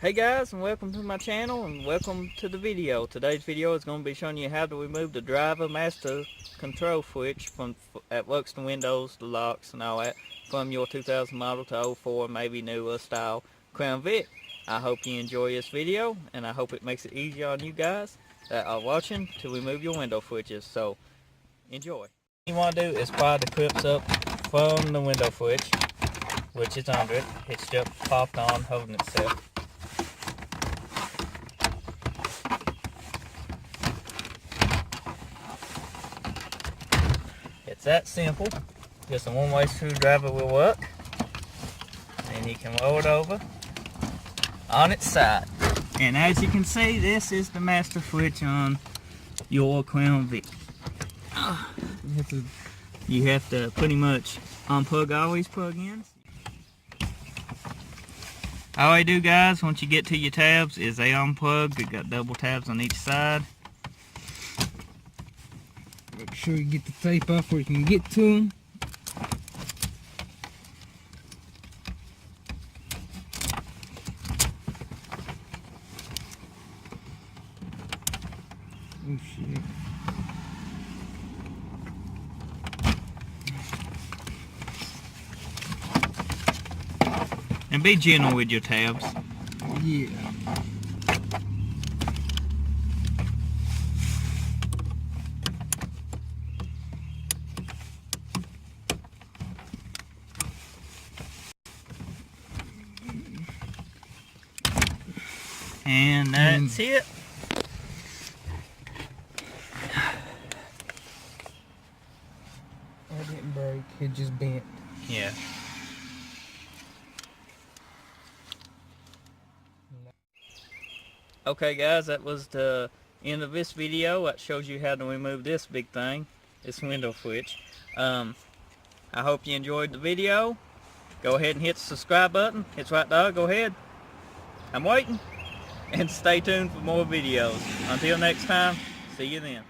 Hey guys, and welcome to my channel and welcome to the video. Today's video is going to be showing you how to remove the driver master control switch that works the windows, the locks and all that from your 2000 model to 04, maybe newer style Crown Vic. I hope you enjoy this video and I hope it makes it easier on you guys that are watching to remove your window switches. So enjoy. What you want to do is pry the clips up from the window switch, which is under it. It's just popped on, holding itself. It's that simple. Just a one-way screwdriver will work. And you can roll it over on its side. And as you can see, this is the master switch on your Crown Vic. You have to pretty much unplug all these plug-ins. All I do, guys, once you get to your tabs, is they unplug. They got double tabs on each side. Make sure you get the tape off where you can get to them. Oh shit. And be gentle with your tabs. Yeah. And that's it. That didn't break, it just bent. Yeah. Okay guys, that was the end of this video. That shows you how to remove this big thing, this window switch. I hope you enjoyed the video. Go ahead and hit the subscribe button. It's right there, go ahead. I'm waiting. And stay tuned for more videos. Until next time, see you then.